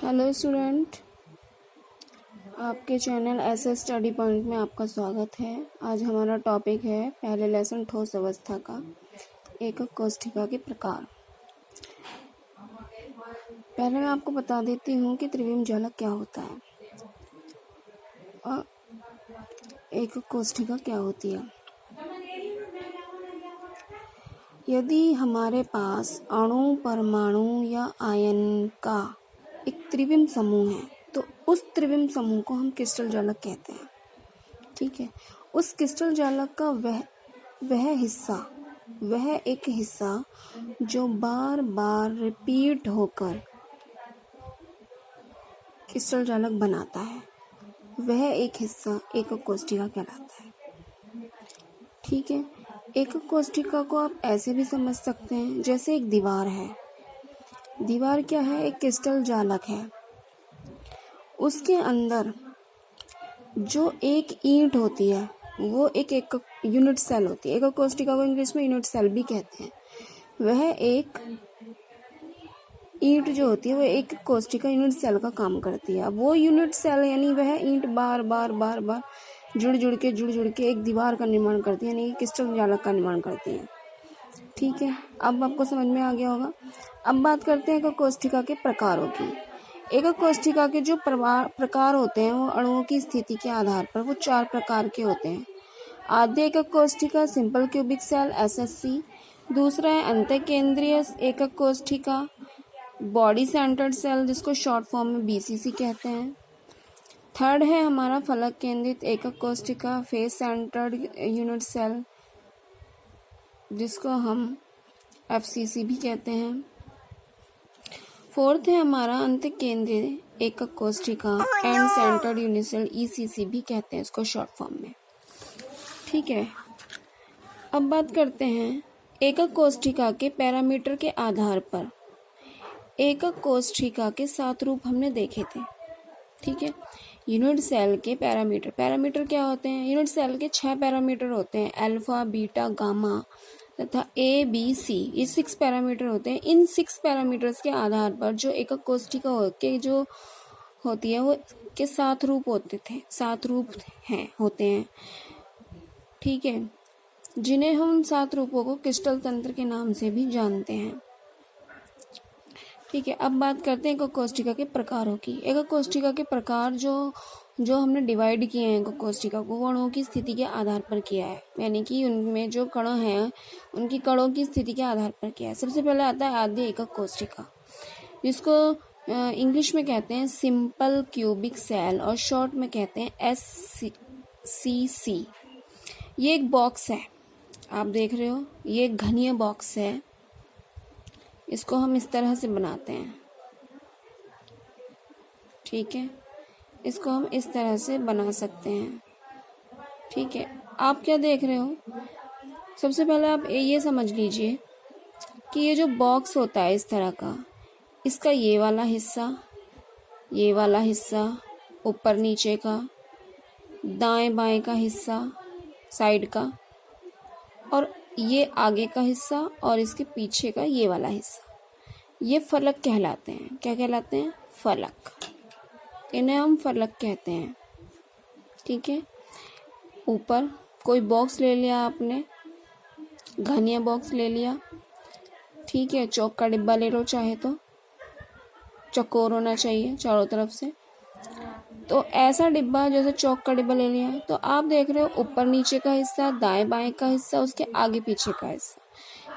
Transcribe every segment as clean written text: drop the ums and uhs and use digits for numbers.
Hello student, आपके channel SS study point में आपका स्वागत है। आज हमारा टॉपिक है पहले लेसन ठोस अवस्था का एकक कोष्ठिका के प्रकार। पहले मैं आपको बता देती हूँ कि त्रिविम जालक क्या होता है और एकक कोष्ठिका क्या होती है। यदि हमारे पास अणु, परमाणु या आयन का एक त्रिविम समूह है तो उस त्रिविम समूह को हम क्रिस्टल जालक कहते हैं। ठीक है, उस क्रिस्टल जालक का वह एक हिस्सा जो बार बार रिपीट होकर क्रिस्टल जालक बनाता है, वह एक हिस्सा एकक कोष्ठिका कहलाता है। ठीक है, एकक कोष्ठिका को आप ऐसे भी समझ सकते हैं जैसे एक दीवार है। दीवार क्या है? एक क्रिस्टल जालक है। उसके अंदर जो एक ईंट होती है वो एक यूनिट सेल होती है। एकक कोष्ठिका को इंग्लिश में यूनिट सेल भी कहते हैं। वह एक ईंट जो होती है वो एक कोष्ठिका यूनिट सेल का काम करती है। वो यूनिट सेल यानी वह ईंट बार बार जुड़ जुड़ के एक दीवार का निर्माण करती है, यानी कि क्रिस्टल जालक का निर्माण करती है। ठीक है, अब आपको समझ में आ गया होगा। अब बात करते हैं एकक कोष्ठिका के प्रकारों की। एकक कोष्ठिका के जो प्रकार होते हैं वो अणुओं की स्थिति के आधार पर वो 4 प्रकार के होते हैं। आद्य एकक कोष्ठिका सिंपल क्यूबिक सेल SSC, दूसरा है अंतःकेंद्रीय एकक कोष्ठिका बॉडी सेंटर्ड सेल जिसको शॉर्ट फॉर्म में BCC कहते हैं। थर्ड है हमारा फलक केंद्रित एकक कोष्ठिका फेस सेंटर्ड यूनिट सेल जिसको हम FCC भी कहते हैं। फोर्थ है हमारा अंतःकेंद्रीय एकक कोष्ठिका end centred unit cell ECC भी कहते हैं इसको शॉर्ट फॉर्म में। ठीक है, अब बात करते हैं एकक कोष्ठिका के पैरामीटर के आधार पर। एकक कोष्ठिका के 7 रूप हमने देखे थे। ठीक है, यूनिट सेल के पैरामीटर क्या होते हैं? यूनिट सेल के 6 पैरामीटर होते हैं, अल्फा, बीटा, गामा तथा ABC। ये 6 पैरामीटर होते हैं। इन 6 पैरामीटर्स के आधार पर जो एकक कोष्ठिका होती है वो के 7 रूप होते हैं। ठीक है, जिन्हें हम 7 रूपों को क्रिस्टल तंत्र के नाम से भी जानते हैं। ठीक है, अब बात करते हैं एकक कोष्ठिका के प्रकारों की। एकक कोष्ठिका के प्रकार जो हमने डिवाइड किए हैं एकक कोष्ठिका को, वो अणुओं की स्थिति के आधार पर किया है, यानी कि उनमें जो कण हैं उनकी कणों की स्थिति के आधार पर किया है। सबसे पहले आता है आद्य एकक कोष्ठिका जिसको इंग्लिश में कहते हैं सिंपल क्यूबिक सेल और शॉर्ट में कहते हैं SCC। ये एक बॉक्स है, आप देख रहे हो, ये एक घनीय बॉक्स है। इसको हम इस तरह से बनाते हैं। ठीक है, इसको हम इस तरह से बना सकते हैं। ठीक है, आप क्या देख रहे हो? सबसे पहले आप ये समझ लीजिए कि ये जो बॉक्स होता है इस तरह का, इसका ये वाला हिस्सा ऊपर नीचे का, दाएं बाएं का हिस्सा साइड का, और ये आगे का हिस्सा और इसके पीछे का ये वाला हिस्सा, ये फलक कहलाते हैं। क्या कहलाते हैं? फलक। इन्हें हम फलक कहते हैं। ठीक है, ऊपर कोई बॉक्स ले लिया आपने, घनिया बॉक्स ले लिया। ठीक है, चौक का डिब्बा ले लो, चाहे तो चौकोर होना चाहिए चारों तरफ से। तो ऐसा डिब्बा जैसे चौक का डिब्बा ले लिया, तो आप देख रहे हो ऊपर नीचे का हिस्सा, दाएं बाएं का हिस्सा, उसके आगे पीछे का हिस्सा,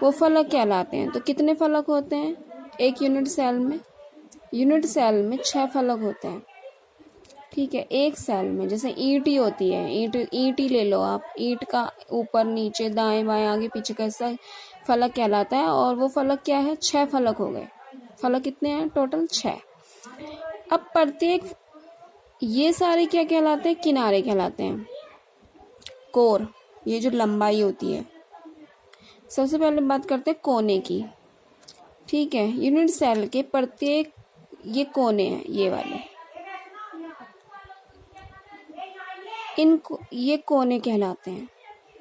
वो फलक कहलाते हैं। तो कितने फलक होते हैं एक यूनिट सेल में? यूनिट सेल में 6 फलक होते हैं। ठीक है, एक सेल में जैसे ईंट ही होती है, ईंट ही ले लो आप, ईंट का ऊपर नीचे दाएं बाएं आगे पीछे का हिस्सा फलक कहलाता है। और वो फलक क्या है? 6 फलक हो गए। फलक कितने हैं? टोटल 6। अब प्रत्येक ये सारे क्या कहलाते हैं? किनारे कहलाते हैं। कोर, ये जो लंबाई होती है। सबसे पहले बात करते हैं कोने की। ठीक है, यूनिट सेल के प्रत्येक ये कोने हैं, ये वाले, ये कोने कहलाते हैं।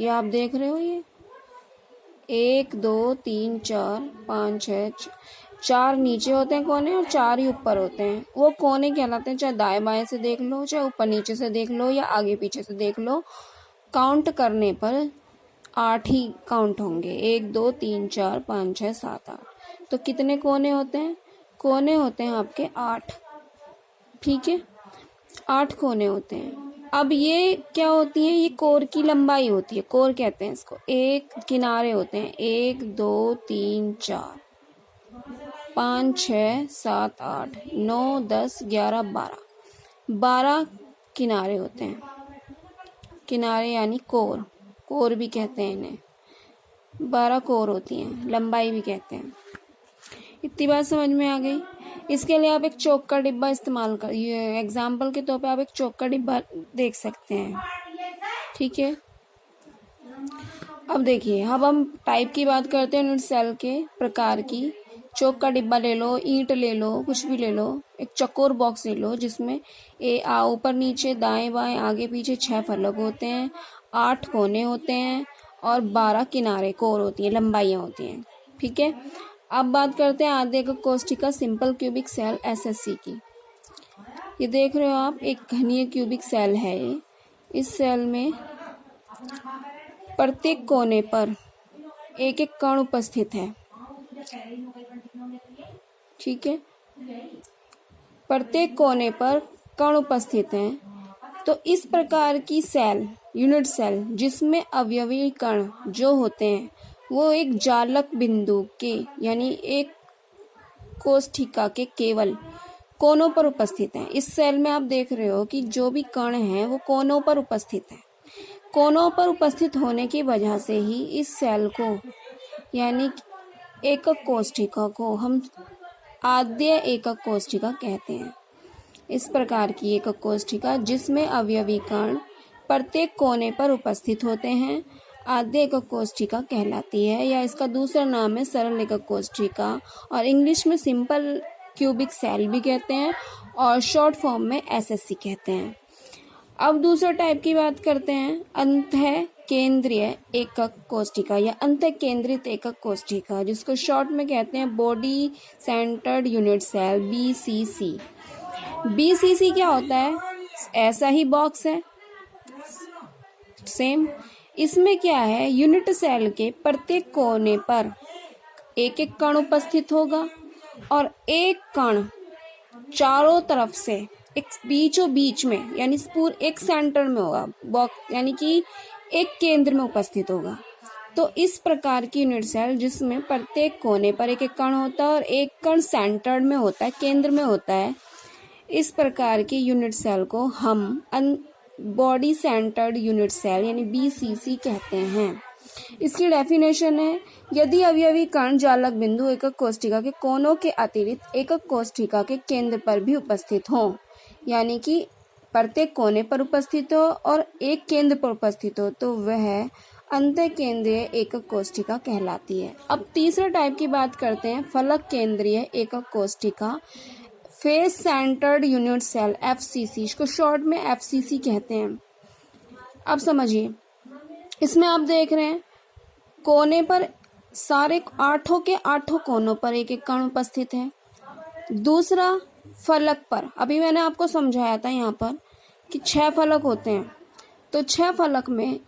ये आप देख रहे हो, ये 1 2 3 4 5 6 4 नीचे होते हैं कोने और 4 ही ऊपर होते हैं, वो कोने कहलाते हैं। चाहे दाएं बाएं से देख लो, चाहे ऊपर नीचे से देख लो या आगे पीछे से देख लो, काउंट करने पर 8 ही काउंट होंगे। 1 2 3 4 5 6 7 8। तो कितने कोने होते हैं? कोने होते हैं आपके 8। ठीक है, 8 कोने होते हैं। अब ये क्या होती है? ये कोर की लंबाई होती है, कोर कहते हैं इसको। एक किनारे होते हैं 1 2 3 4 5 6 7 8 9 10 11 12 12 किनारे होते हैं। किनारे यानी कोर, कोर भी कहते हैं इन्हें। 12 कोर होती हैं, लंबाई भी कहते हैं। इतनी बात समझ में आ गई। इसके लिए आप एक चौक का डिब्बा इस्तेमाल कर, ये एग्जाम्पल के तौर पे आप एक चौक का डिब्बा देख सकते हैं। ठीक है, अब देखिए, अब हम टाइप की बात करते हैं यूनिट सेल के प्रकार की। चौक का डिब्बा ले लो, ईंट ले लो, कुछ भी ले लो, एक चौकोर बॉक्स ले लो जिसमें ऊपर नीचे दाएं बाएं आगे पीछे 6 फलक होते हैं, 8 कोने होते हैं और 12 किनारे कोर होती हैं, लंबाइयाँ होती हैं। ठीक है, अब बात करते हैं आधे एकक कोष्ठिका सिंपल क्यूबिक सेल एसएससी की। ये देख रहे हो आप, एक घनीय क्यूबिक सेल है ये। इस सेल में प्रत्येक कोने पर एक एक कण उपस्थित है। ठीक है, प्रत्येक कोने पर कण उपस्थित हैं। तो इस प्रकार की सेल, यूनिट सेल, जिसमें अवयवी कण जो होते हैं वो एक जालक बिंदु के यानी एक कोष्ठिका के केवल कोनों पर उपस्थित हैं। इस सेल में आप देख रहे हो कि जो भी कण हैं वो कोनों पर उपस्थित हैं। कोनों पर उपस्थित होने की वजह से ही इस सेल को यानी एकक कोष्ठिका को हम आद्य एकक कोष्ठिका कहते हैं। इस प्रकार की एकक कोष्ठिका जिसमें अवयवी कण प्रत्येक कोने पर उपस्थित होते हैं आद्य एकक कोष्ठिका कहलाती है, या इसका दूसरा नाम है सरल एकक कोष्ठिका, और इंग्लिश में सिंपल क्यूबिक सेल भी कहते हैं और शॉर्ट फॉर्म में एसएससी कहते हैं। अब दूसरा टाइप की बात करते हैं, अंतः केंद्रीय एकक कोष्ठिका या अंतः केंद्रित एकक कोष्ठिका, जिसको शॉर्ट में कहते हैं body centred unit cell, BCC. BCC क्या होता है? ऐसा ही बॉक्स है सेम। इसमें क्या है? यूनिट सेल के प्रत्येक कोने पर एक एक कण उपस्थित होगा और एक कण चारों तरफ से एक बीचों बीच में यानी पूरे एक सेंटर में होगा बॉक्स, यानी कि एक केंद्र में उपस्थित होगा। तो इस प्रकार की यूनिट सेल जिसमें प्रत्येक कोने पर एक एक कण होता है और एक कण सेंटर में होता है, केंद्र में होता है, इस प्रकार की यूनिट सेल को हम बॉडी सेंटर्ड यूनिट सेल यानी बीसीसी कहते हैं। इसकी डेफिनेशन है, यदि अवयवी कण जालक बिंदु एकक कोष्ठिका के कोनों के अतिरिक्त एकक कोष्ठिका के केंद्र पर भी उपस्थित हो, यानी कि प्रत्येक कोने पर उपस्थित हो और एक केंद्र पर उपस्थित हो, तो वह अंतः केंद्रीय एकक कोष्ठिका कहलाती है। अब तीसरा टाइप की बात करते हैं, फलक केंद्रीय एकक कोष्ठिका, face centred unit cell FCC, इसको शॉर्ट में एफसीसी कहते हैं। अब समझिए, इसमें आप देख रहे हैं कोने पर सारे 8 के 8 कोनों पर एक एक कण उपस्थित है। दूसरा फलक पर, अभी मैंने आपको समझाया था यहाँ पर कि 6 फलक होते हैं, तो 6 फलक में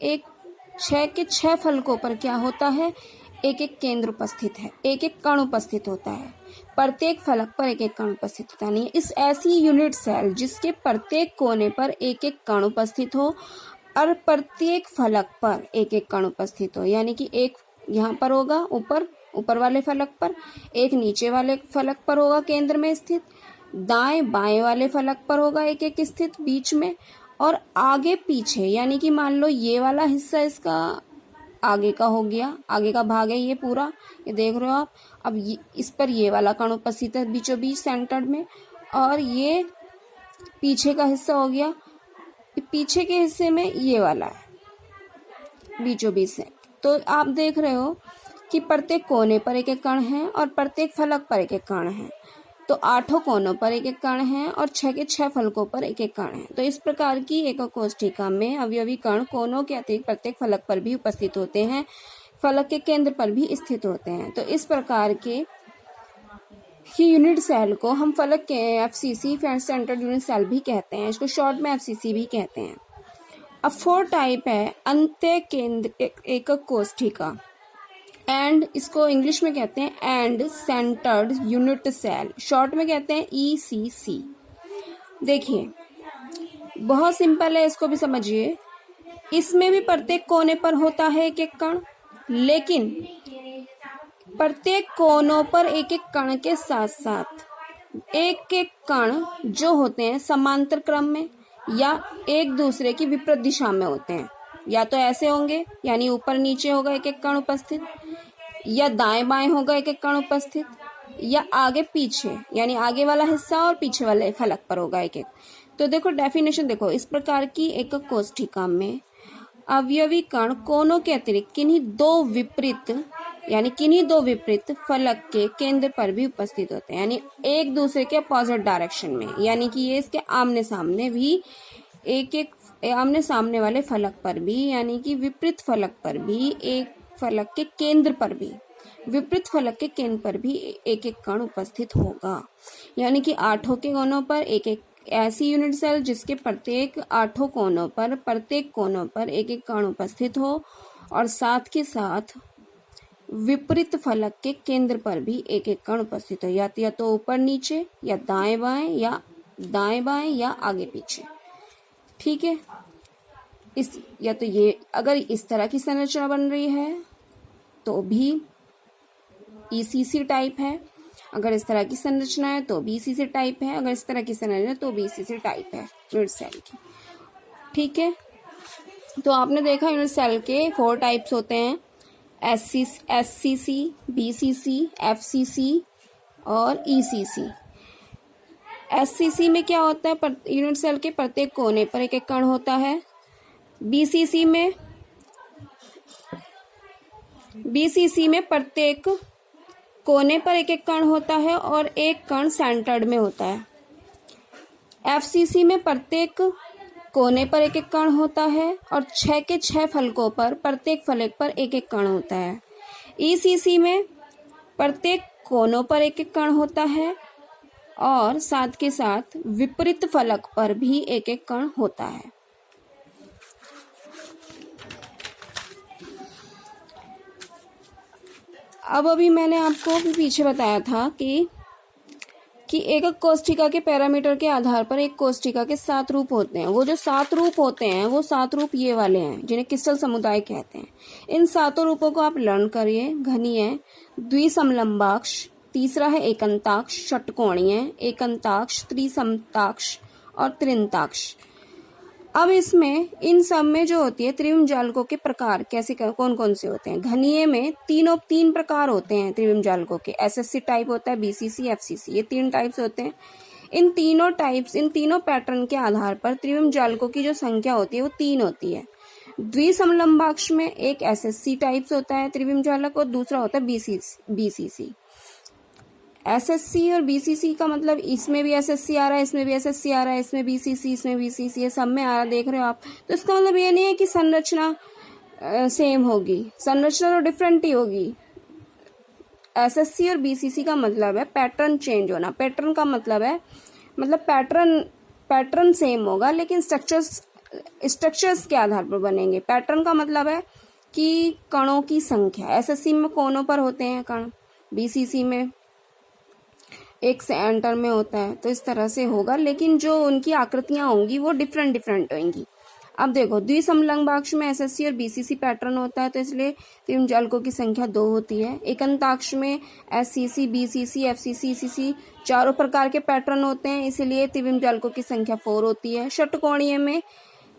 6 के 6 फलकों पर क्या होता है? एक एक केंद्र उपस्थित है, एक एक कण उपस्थित होता है। प्रत्येक फलक पर एक एक कण उपस्थित होता नहीं है। इस ऐसी यूनिट सेल जिसके प्रत्येक कोने पर एक एक कण उपस्थित हो और प्रत्येक फलक पर एक एक कण उपस्थित हो, यानी कि एक यहाँ पर होगा ऊपर वाले फलक पर, एक नीचे वाले फलक पर होगा केंद्र में स्थित, दाएं बाएं वाले फलक पर होगा एक एक स्थित बीच में, और आगे पीछे, यानी कि मान लो ये वाला हिस्सा इसका आगे का हो गया, आगे का भाग है ये पूरा, ये देख रहे हो आप। अब इस पर ये वाला कण उपस्थित है बीचों बीच सेंटर्ड में, और ये पीछे का हिस्सा हो गया, पीछे के हिस्से में ये वाला है बीचों बीच से। तो आप देख रहे हो कि प्रत्येक कोने पर एक एक कण है और प्रत्येक फलक पर एक एक कण है। तो 8 कोनों पर एक एक कण है और 6 के 6 फलकों पर एक एक कण है। तो इस प्रकार की एकक कोष्ठिका में अवयवी कण कोनों के अतिरिक्त प्रत्येक फलक पर भी उपस्थित होते हैं, फलक के केंद्र पर भी स्थित होते हैं। तो इस प्रकार के कि यूनिट सेल को हम फलक के एफसीसी सेंटर्ड यूनिट सेल भी कहते हैं, इसको शॉर्ट में एफसीसी भी कहते हैं। अब 4 टाइप है अंत्य केंद्र एकक कोष्ठिका, एंड इसको इंग्लिश में कहते हैं end centred unit cell, short में कहते हैं ईसीसी। देखिए बहुत सिंपल है, इसको भी समझिए। इसमें भी प्रत्येक कोने पर होता है एक एक कण, लेकिन प्रत्येक कोनों पर एक एक कण के साथ साथ एक एक कण जो होते हैं समांतर क्रम में या एक दूसरे की विपरीत दिशा में होते हैं। या तो ऐसे होंगे यानी ऊपर नीचे होगा एक एक कण उपस्थित, या दाएं बाएं होगा एक एक कण उपस्थित, या आगे पीछे यानी आगे वाला हिस्सा और पीछे वाले फलक पर होगा एक एक। तो देखो डेफिनेशन देखो, इस प्रकार की एकक कोष्ठिका में अवयवी कण कोनों के अतिरिक्त किन्हीं दो विपरीत फलक के केंद्र पर भी उपस्थित होते हैं, यानी एक दूसरे के अपोजिट डायरेक्शन में, यानी कि ये इसके आमने सामने भी एक आमने सामने वाले फलक पर भी, यानी कि विपरीत फलक पर भी, एक फलक के केंद्र पर भी, विपरीत फलक के केंद्र पर भी एक एक कण उपस्थित होगा। यानी कि 8 के कोनों पर एक एक ऐसी यूनिट सेल जिसके प्रत्येक 8 कोनों पर एक एक कण उपस्थित हो, और साथ के साथ विपरीत फलक के केंद्र पर भी एक एक कण उपस्थित हो, या तो ऊपर नीचे या दाएं बाएं या आगे पीछे। ठीक है, या तो ये अगर इस तरह की संरचना बन रही है तो भी ईसीसी टाइप है, अगर इस तरह की संरचना है तो भी ईसीसी टाइप है, अगर इस तरह की संरचना है तो भी ईसीसी टाइप है यूनिट सेल की। ठीक है, तो आपने देखा यूनिट सेल के 4 टाइप्स होते हैं, एससीसी, बीसीसी, एफसीसी और ईसीसी। एससीसी में क्या होता है, यूनिट सेल के प्रत्येक कोने पर एक एक कण होता है। बीसीसी में प्रत्येक कोने पर एक एक कण होता है और एक कण सेंटर्ड में होता है। एफसीसी में प्रत्येक कोने पर एक एक कण होता है और 6 के 6 फलकों पर प्रत्येक फलक पर एक एक कण होता है। ईसीसी में प्रत्येक कोनों पर एक एक कण होता है और साथ के साथ विपरीत फलक पर भी एक एक कण होता है। अब अभी मैंने आपको पीछे बताया था कि एकक कोष्ठिका के पैरामीटर के आधार पर एक कोष्ठिका के 7 रूप होते हैं। वो जो 7 रूप होते हैं वो 7 रूप ये वाले हैं जिन्हें क्रिस्टल समुदाय कहते हैं। इन 7 रूपों को आप लर्न करिए। घनीय, द्विसमलंबाक्ष, तीसरा है एकंताक्ष, षटकोणीय, एकंताक्ष, त्रिसमताक्ष और त्रिंताक्ष। अब इसमें इन सब में जो होती है त्रिविम जालकों के प्रकार कैसे कौन कौन से होते हैं। घनीय में 3 प्रकार होते हैं त्रिविम जालकों के। एसएससी टाइप होता है, बीसीसी, एफसीसी, ये 3 टाइप्स होते हैं। इन तीनों पैटर्न के आधार पर त्रिविम जालकों की जो संख्या होती है वो 3 होती है। द्विसमलंबाक्ष में एक एसएससी टाइप्स होता है त्रिविम जालक और दूसरा होता है बीसीसी। एसएससी और बीसीसी का मतलब इसमें भी एसएससी आ रहा है, इसमें भी एसएससी आ रहा है, इसमें बीसीसी, इसमें बीसीसी, ये सब में आ रहा है, देख रहे हो आप। तो इसका मतलब ये नहीं है कि संरचना सेम होगी, संरचना तो डिफरेंट ही होगी। एसएससी और बीसीसी का मतलब है पैटर्न चेंज होना। पैटर्न का मतलब है पैटर्न सेम होगा लेकिन स्ट्रक्चर्स के आधार पर बनेंगे। पैटर्न का मतलब है कि कणों की संख्या। एसएससी में कोनों पर होते हैं कण, बीसीसी में एक सेंटर में होता है, तो इस तरह से होगा, लेकिन जो उनकी आकृतियां होंगी वो डिफरेंट होंगी। अब देखो, द्विसमलंबाक्ष में एसएससी और बीसीसी पैटर्न होता है तो इसलिए त्रिविम जालकों की संख्या 2 होती है। एकंताक्ष में एससीसी, बीसीसी, एफसीसी, ईसीसी 4 प्रकार के पैटर्न होते हैं, इसलिए त्रिविम जालकों की संख्या 4 होती है। षटकोणीय में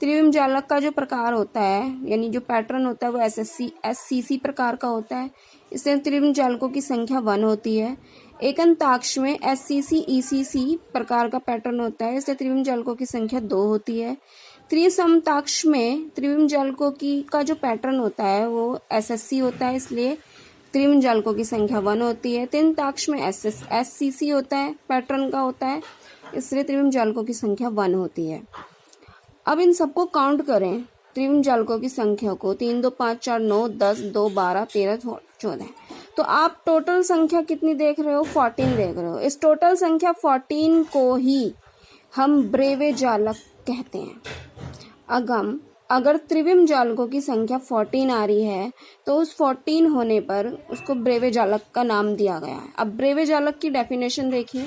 त्रिविम जालक का जो प्रकार होता है यानी जो पैटर्न होता है वो एससीसी प्रकार का होता है, इसलिए त्रिविम जालकों की संख्या 1 होती है। एकंताक्ष में एससीसी, ईसीसी प्रकार का पैटर्न होता है, इसलिए त्रिविम जालकों की संख्या 2 होती है। त्रिसमताक्ष में त्रिविम जालकों का जो पैटर्न होता है वो एसएससी होता है, इसलिए त्रिविम जालकों की संख्या 1 होती है। त्रिंताक्ष में एससीसी होता है, पैटर्न का होता है, इसलिए त्रिविम जालकों की संख्या 1 होती है। अब इन सबको काउंट करें, त्रिविम जालकों की संख्या को 3, 2, 5, 4, 9, 10, 2, 12, 13, 14। तो आप टोटल संख्या कितनी देख रहे हो, 14 देख रहे हो। इस टोटल संख्या 14 को ही हम ब्रेवे जालक कहते हैं। अगर त्रिविम जालकों की संख्या 14 आ रही है तो उस 14 होने पर उसको ब्रेवे जालक का नाम दिया गया है। अब ब्रेवे जालक की डेफिनेशन देखिए।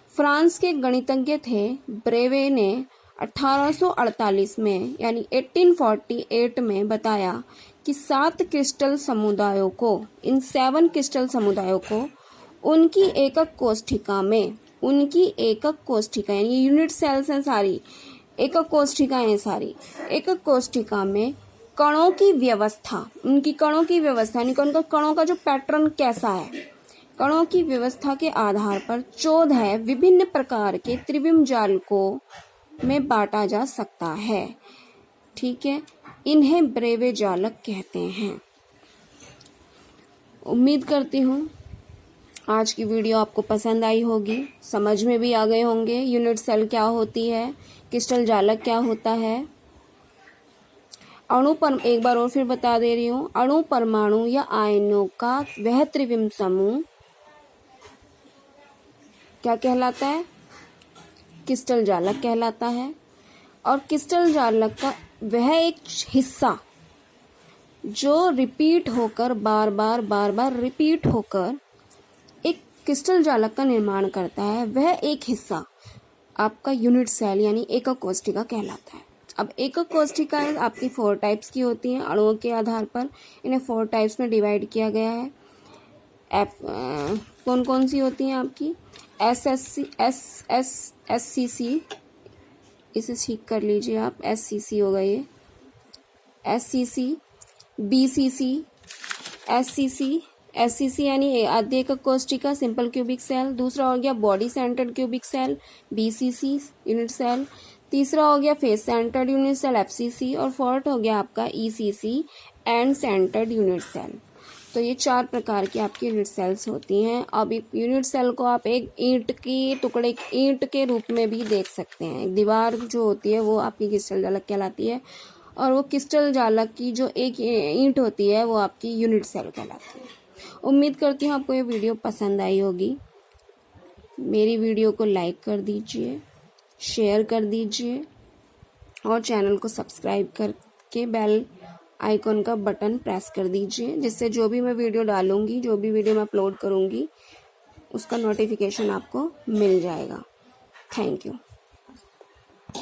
फ्रांस के गणितज्ञ थे ब्रेवे ने 1848 में यानी 1848 में बताया कि 7 क्रिस्टल समुदायों को, इन 7 क्रिस्टल समुदायों को उनकी एकक कोष्ठिका यानी यूनिट सेल्स हैं सारी, एकक कोष्ठिकाएं सारी, एकक कोष्ठिका में कणों की व्यवस्था, उनकी कणों की व्यवस्था यानी उनका कणों का जो पैटर्न कैसा है, कणों की व्यवस्था के आधार पर 14 विभिन्न प्रकार के त्रिविम जालकों में बांटा जा सकता है। ठीक है, इन्हें ब्रेवे जालक कहते हैं। उम्मीद करती हूँ आज की वीडियो आपको पसंद आई होगी, समझ में भी आ गए होंगे यूनिट सेल क्या होती है, क्रिस्टल जालक क्या होता है। एक बार और फिर बता दे रही हूँ, अणु परमाणु या आयनों का वह त्रिविम समूह क्या कहलाता है, क्रिस्टल जालक कहलाता है। और क्रिस्टल जालक का वह एक हिस्सा जो रिपीट होकर बार बार रिपीट होकर एक क्रिस्टल जालक का निर्माण करता है, वह एक हिस्सा आपका यूनिट सेल यानी एकक कोष्ठिका कहलाता है। अब एकक कोष्ठिकाएं आपकी 4 टाइप्स की होती हैं। अणुओं के आधार पर इन्हें 4 टाइप्स में डिवाइड किया गया है। कौन कौन सी होती हैं आपकी, SCC, इसे ठीक कर लीजिए आप, SCC होगा ये, SCC, BCC, SCC यानी आद्य एकक कोष्ठिका सिंपल क्यूबिक सेल। दूसरा हो गया body centred cubic cell BCC unit cell. तीसरा हो गया face centred unit cell FCC। और फोर्थ हो गया आपका ECC end centred unit cell. तो ये 4 प्रकार की आपकी यूनिट सेल्स होती हैं। अब एक यूनिट सेल को आप एक ईंट के रूप में भी देख सकते हैं। एक दीवार जो होती है वो आपकी क्रिस्टल जालक कहलाती है, और वो क्रिस्टल जालक की जो एक ईंट होती है वो आपकी यूनिट सेल कहलाती है। उम्मीद करती हूँ आपको ये वीडियो पसंद आई होगी। मेरी वीडियो को लाइक कर दीजिए, शेयर कर दीजिए और चैनल को सब्सक्राइब करके बेल आइकॉन का बटन प्रेस कर दीजिए, जिससे जो भी मैं वीडियो डालूंगी, जो भी वीडियो मैं अपलोड करूंगी, उसका नोटिफिकेशन आपको मिल जाएगा। Thank you.